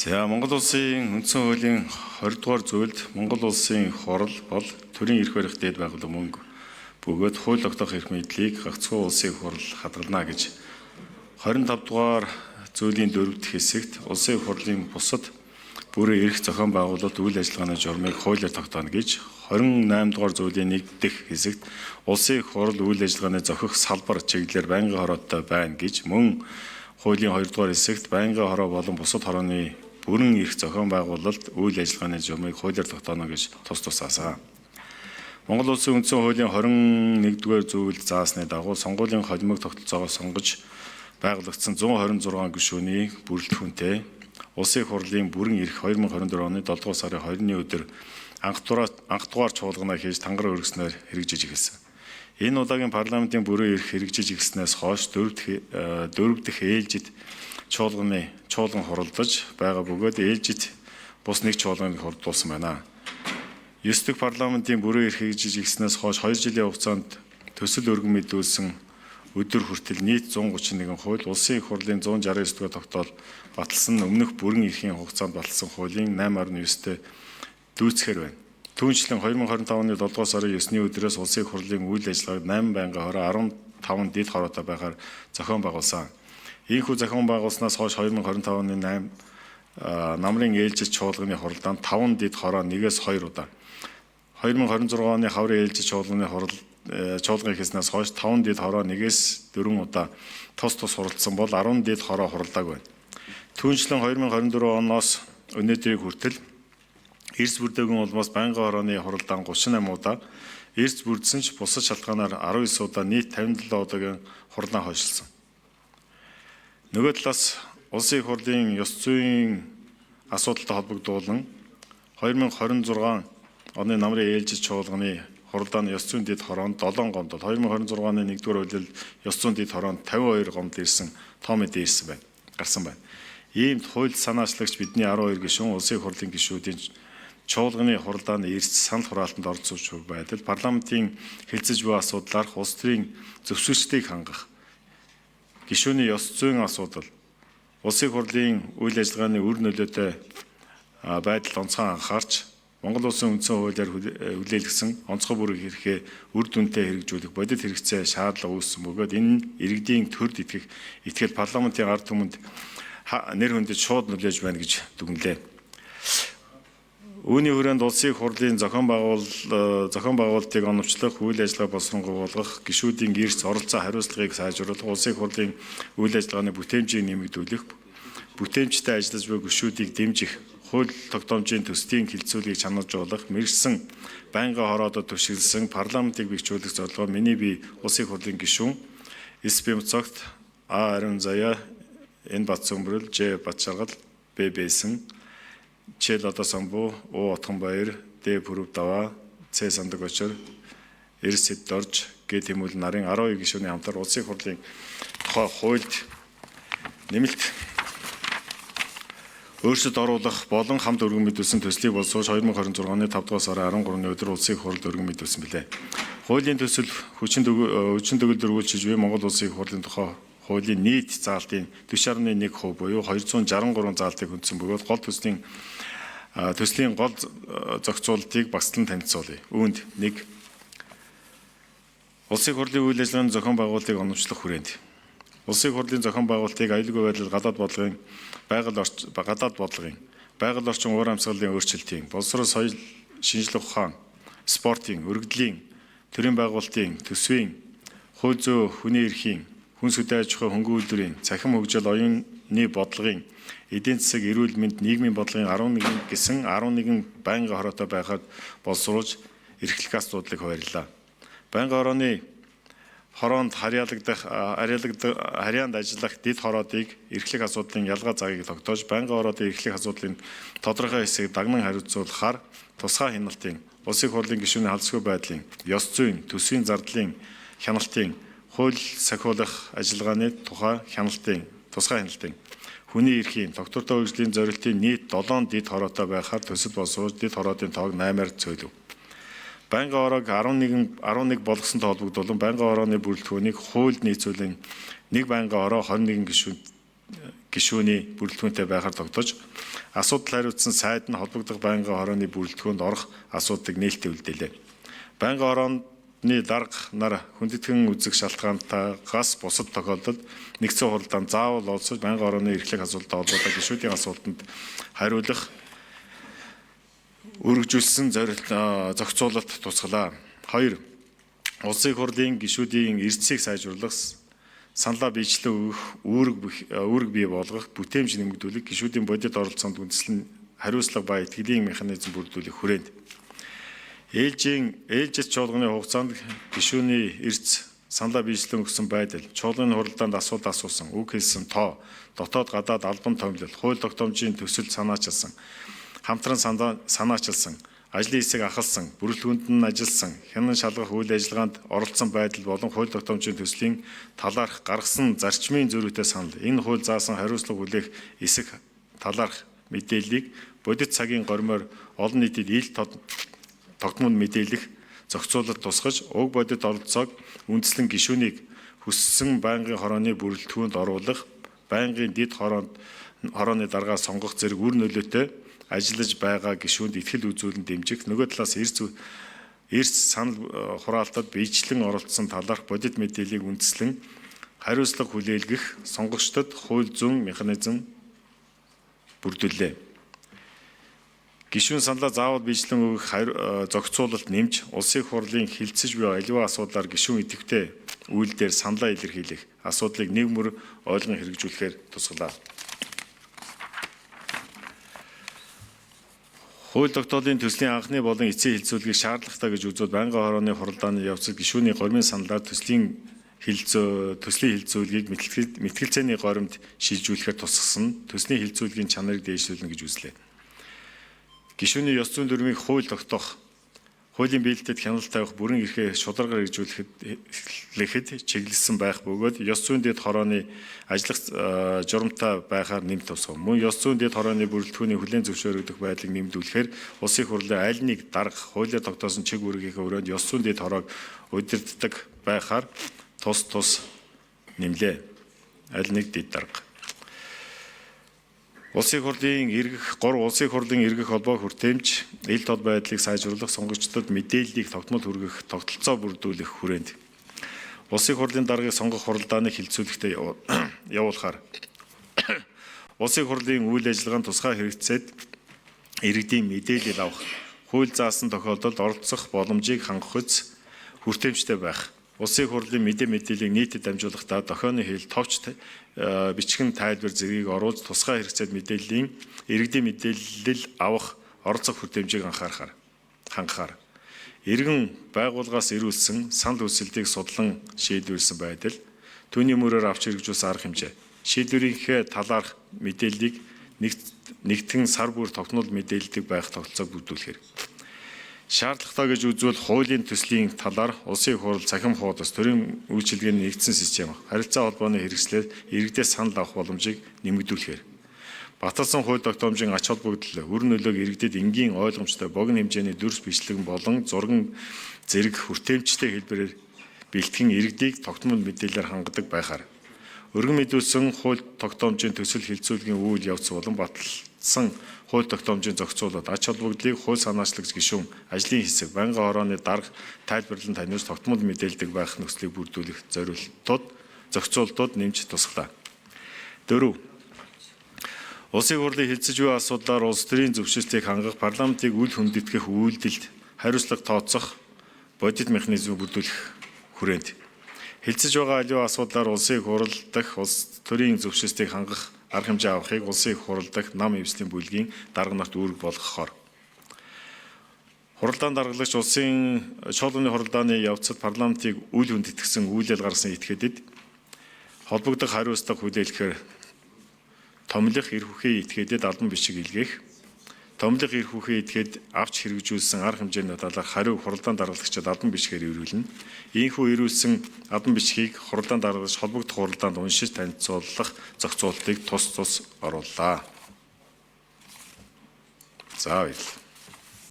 За Монгол улсын үндсэн хуулийн 20 дугаар зүйлд Монгол улсын хурал бол төрийн эрх барих дэд байгууллага мөнгө бөгөөд хууль тогтоох эрх мэдлийг гагцхүү улсын хурал хадгална гэж 25 дугаар зүйлийн 4-р хэсэгт улсын хурлын бусад бүрийн эрх зохион байгуулалт үйл ажиллагааны журмыг хуулиар тогтооно гэж 28 дугаар зүйлийн 1-р хэсэгт улсын хурал үйл ажиллагааны зохих салбар чиглэлээр байнгын хороотой байна гэж мөн хуулийн 2 дугаар хэсэгт байнгын хороо болон бусад хорооны бүрэн эрх зохион байгуулалт үйл ажиллагааны журмыг хуулиар тогтооно гэж тус тусаасан. Монгол улсын үндсэн хуулийн 21-р зүйлд заасны дагуу сонгуулийн холимог тогтолцоогоо сонгож байгуулагдсан 126 гишүүний бүрэлдэхүүнтэй улсын хурлын бүрэн эрх 2024 оны 7 дугаар сарын 20-ны өдөр анх дугаар чуулганаа хийж тангар өргөснөөр хэрэгжиж эхэлсэн. Энэ удаагийн парламентын бүрэн эрх хэрэгжиж эхэлснээс хойш 4 дахь ээлжид чуулган хуралдаж байгаа бөгөөд ээлжид бус нэг чуулганыг хурдуулсан байна. 9 дахь парламентын бүрэн эрх хэрэгжиж эхэлснээс хойш 2 жилийн хугацаанд төсөл өргөн мэдүүлсэн өдөр хүртэл нийт 131 хууль улсын их хурлын 169 дугаар тогтоол баталсан өмнөх бүрэн эрхийн хугацаанд баталсан хуулийн 8.9-т дүүцэхээр байна. Түүнчлэн 2025 оны 7 дугаар сарын 9-ний өдрөөс улсын их хурлын үйл ажиллагааг 8 байнгын хороо 15 дэд хороотой байхаар зохион байгуулсан. Ийхүү зохион байгуулснаас хойш 2025 оны 8 намрын ээлжид чуулганы хуралдаанд 5 дэд хороо 1-2 удаа 2026 оны хаврын ээлжид чуулганы чуулган хийснээс хойш 5 дэд хороо 1-4 удаа тус хуралдсан бол 10 дэд хороо хуралдааг байна. Түүнчлэн 2024 оноос өнөөдрийг хүртэл эрс бүрдээгүй улмаас байнгын хорооны хуралдаан 38 удаа, эрс бүрдсэн ч бусад шалтгаанаар 19 удаа нийт 57 удаагийн хурлаа хойшилсан. Нөгөө талаас улсын их хурлын ёс зүйн асуудалтай холбогдуулан 2026 оны намрын ээлжид чуулганы хуралдааны ёс зүйн дэд хороонд 7 гомдол 2026 оны 1-р хуулиар ёс зүйн дэд хороонд 52 гомдол ирсэн тоо мэдээ гарсан байна. Иймд хууль санаачлагч бидний 12 гишүүн улсын их хурлын гишүүдийн чуулганы хуралдааны эрс санал хураалтанд оролцож буй байдал парламентын хэлцэж буй асуудлаар улс төрийн зөвшөөрлийг хангах гишүүний ёс зүйн асуудал улсын хурлын үйл ажиллагааны үр нөлөөтэй байдал онцгой анхаарч Монгол улсын үндсэн хуулиар хүлээлгэсэн онцгой бүрэн эрхээ үр дүнтэй хэрэгжүүлэх бодит хэрэгцээ шаардлага үүссэн бөгөөд энэ иргэдийн төрд итгэл парламентын ард түмэнд нэр хүндэд шууд нөлөөж байна гэж дүгнэлээ. Үүний хүрээнд улсын их хурлын зохион байгуулалтыг оновчлох, үйл ажиллагаа боловсронгуйлгах, гишүүдийн эрс оролцоо хариуцлагыг сайжруулах, улсын их хурлын үйл ажиллагааны бүтээмжийг нэмэгдүүлэх, бүтээмжтэй ажиллаж буй гишүүдийг дэмжих, хууль тогтоомжийн төслийн хилцүүлгийг чанаржуулах, мэргэсэн байнгын хороодод түшиглсэн парламентыг бэхжүүлэх зорилгоор миний бие улсын их хурлын гишүүн СБМ цогт А. Ариун Заяа, Н. Батцөмбөрөл, Ж. Батчаргал, Б. Бэсэн, Ч. Лодо Самбуу, О. Отгонбаяр, Д. Пүрэв Даваа, Ц. Сандаг Очор, Р. Сэд Дорж, Г. Тэмүүлэн нарын 12 гишүүний хамтар улсын их хурлын тухай хуульд нэмэлт өөрчлөлт оруулах болон хамт өргөн мэдүүлсэн төслийг болсууж 2026 оны 5 дугаар сарын 13-ны өдөр улсын их хурлд өргөн мэдүүлсэн билээ. Хуулийн төсөл хүчин төгөлдөр үйлчилж буй Монгол улсын их хурлын тухай хуулийн нийт заалтын 40.1% буюу 263 заалтыг хүндсэн бөгөөд гол төслийн гол зохицуулалтыг багцлан танилцуулъя. Үүнд 1. Улсын их хурлын үйл ажиллагааны зохион байгуулалтыг оновчлох хүрээнд улсын их хурлын зохион байгуулалтыг аюулгүй байдал гадаад бодлогын байгаль орчин уур амьсгалын өөрчлөлтийн боловсрол соёл шинжлэх ухаан спортын өргөдлийн төрийн байгуулалтын төсвийн хууль зүйн хүний эрхийн хүн сүдэн аж ахуй хөнгөн үйлдвэрийн цахим хөгжил оюуны бодлогын эдийн засаг эрүүл мэнд нийгмийн бодлогын 11 гэсэн 11 байнгын хороотой байхад боловсруулж эрхлэх асуудлыг хуваарлаа. Байнгын хорооны хороонд харьяанд ажиллах дэд хороодыг эрхлэх асуудлын ялгаа цагийг тогтоож байнгын хороодын эрхлэх асуудлын тодорхой хэсгийг дагнан хариуцуулахаар тусгай хяналтын улсын их хурлын гишүүний халдсгүй байдлын ёс зүйн төсвийн зардлын хяналтын хууль сахиулах ажиллагааны тухай тусгай хяналтын хүний эрхийн доктортой хөгжлийн зорилтын нийт 7 дэд хороотой байхаар төсөл болсууж дэд хороодын тоог 8-аар цөөлөв. Байнгын хороог 11 болгосонтой холбогдуулан байнгын хорооны бүрэлдэхүүнийг хуульд нийцүүлэн нэг байнгын хороо 21 гишүүний бүрэлдэхүүнтэй байхаар тогтоож Асуудал хариуцсан сайд нь холбогдох байнгын хорооны бүрэлдэхүүнд орох асуудлыг нээлттэй үлдээлээ. Байнгын хорооны дарга нар хүндэтгэн үзэх шалтгаантайгаас бусад тохиолдолд нэгдсэн хуралдаанд заавал олсож байнгын хорооны эрхлэх асуултад холбоотой гишүүдийн асуултанд хариулах өргөжүүлсэн зохицуулалт тусгалаа. 2. Улсын их хурлын гишүүдийн эрдэсийг сайжруулах, саналаа биечлэн өгөх, үүрэг бий болгох, бүтээмж нэмэгдүүлэх, гишүүдийн бодит оролцоонд үндэслэн хариуцлага ба итгэлийн механизм бүрдүүлэх хүрээнд. Ээлжит чуулганы хугацаанд гишүүний эрдэс саналаа биечлэн өгсөн байдал, чуулганы хуралдаанд асуулт асуусан, үг хэлсэн тоо, дотоод гадаад албан томилол, хууль тогтоомжийн төсөл санаачилсан, хамтран санаачилсан, ажлын хэсэг ахалсан, бүрэлдэхүүнд нь ажилласан, хянан шалгах үйл ажиллагаанд оролцсон байдал болон хууль тогтоомжийн төслийн талаарх гаргасан зарчмын зөрүүтэй санал, энэ хууль заасан хариуцлага хүлээх эсэх талаарх мэдээллийг бодит цагийн гормоор олон нийтэд ил тогтмол мэдээлэх зохицуулалт тусгаж, уг бодит оролцоог үндэслэн гишүүнийг хүссэн байнгын хорооны бүрэлдэхүүнд оруулах, байнгын дид хорооны даргаа сонгох зэрэг үр нөлөөтэй ажиллаж байгаа гишүүнд итгэл үзүүлэн дэмжих, нөгөө талаас эрс санал хураалтад биечлэн оролцсон талаарх бодит мэдээллийг үндэслэн хариуцлага хүлээлгэх сонгогчдод хууль зүйн механизм бүрдүүллээ. Гишүүн саналаа заавал биечлэн өгөх зохицуулалт нэмж, улсын их хурлын хилцэж буй аливаа асуудлаар гишүүн идэвхтэй үйлдэлээр саналаа илэрхийлэх асуудлыг нэг мөр ойлгон хэрэгжүүлэхээр тусгалаа. Хууль тогтоолын төслийн анхны болон эцсийн хилцүүлгийг шаардлагатай гэж үзвэл байнгын хорооны хуралдааны явцад гишүүний гормын саналаар төслийн хилцүүлгийг мэтгэлцээний горимд шилжүүлэхээр тусгасан төслийн хилцүүлгийн чанарыг дээшлүүлнэ гэж үзлээ. Гишүүний ёс зүйн дүрмийг хууль тогтоох, хуулийн биелэлтэд хяналт тавих, бүрэн эрхээ шударгаар хэрэгжүүлэхэд чиглэсэн байх бөгөөд ёс зүйн дэд хорооны ажиллах журамтай байхаар нэмт тусгав. Мөн ёс зүйн дэд хорооны бүрэлдэхүүний хүлээн зөвшөөрөгдөх байдлыг нэмэгдүүлэхээр улсын их хурлын аль нэг дарга хуулиар тогтоосон чиг үүргийнхээ өрөөнд ёс зүйн дэд хороог удирддаг байхаар тус нэмлээ. Аль нэг дэд дарга. Улсын их хурлын эргэх холбоо хүртээмж ил тод байдлыг сайжруулах, сонгогчдод мэдээллийг тогтмол хүргэх тогтолцоо бүрдүүлэх хүрээнд улсын их хурлын даргыг сонгох хуралдааны хилцүүлэгтээ явуулахаар улсын их хурлын үйл ажиллагаанд тусгай хэрэгцээд иргэдийн мэдээлэл авах, хууль заасан тохиолдолд оролцох боломжийг хангах үс хүртээмжтэй байх. Улсын их хурлын мэдээллийг нийтэд дамжуулахдаа дохионы хэл, товч бичгэн тайлбар зэргийг оруулж тусгай хэрэгцээд мэдээллийн иргэдийн мэдээлэл авах оролцох хүртээмжийг хангахаар иргэн байгууллагаас ирүүлсэн санал хүсэлтийг судлан шийдвэрлсэн байдал, түүний мөрөөр авч хэрэгжүүлсэн арга хэмжээ, шийдвэрийнхээ талаарх мэдээллийг нэгтгэн сар бүр тогтмол мэдээлдэг байх тогтолцоог бүрдүүлэхээр шаардлагатай гэж үзвэл хуулийн төслийн талаар улсын их хурл цахим хуудас төрийн үйлчилгээний нэгдсэн систем, харилцаа холбооны хэрэгслээр иргэдээс санал авах боломжийг нэмэгдүүлэхээр баталсан хууль тогтоомжийн ач холбогдол, үр нөлөөг иргэдэд энгийн ойлгомжтой богино хэмжээний дүрс бичлэг болон зурган зэрэг хүртээмжтэй хэлбэрээр бэлтгэн иргэдийг тогтмол мэдээлэлээр хангадаг байхаар өргөн мэдүүлсэн хууль тогтоомжийн төсөл хилцүүлгийн үйл явц болон баталсан хууль тогтоомжийн зохицуулалт, ач холбогдлыг хууль санаачлагч гишүүн, ажлын хэсэг, байнгын хорооны дарга тайлбарлан таниулж тогтмол мэдээлдэг байх нөхцөлийг бүрдүүлэх зохицуултууд нэмж тусгалаа. 4. Улсын их хурлын хилцэж буй асуудлаар улс төрийн зөвшөөрлийг хангах, парламентыг үл хүндэтгэх үйлдэлд хариуцлага тооцох бодит механизм бүрдүүлэх хүрээнд хилцэж байгаа аливаа асуудлаар улсын их хурл дахь улс төрийн зөвшөөрлийг хангах арга хэмжээ авахыг улсын их хурл дахь нам эвслийн бүлгийн дарга нарт үүрэг болгохоор хуралдаан даргалагч улсын чуулганы хуралдааны явцад парламентыг үл хүндэтгэсэн үйлдэл гаргасан этгээдэд холбогдох хариуцлага хүлээлгэхээр томилох эрх үхий этгээдэд албан бичиг илгээх, томилох эрх үхий этгээд авч хэрэгжүүлсэн арга хэмжээний талаарх хариу хуралдаан даргалагчид албан бичгээр ирүүлнэ. Ийхүү ирүүлсэн албан бичгийг хуралдаан даргалагч холбогдох хуралдаанд уншиж танилцуулах зохицуултыг тус орууллаа. За баярлалаа.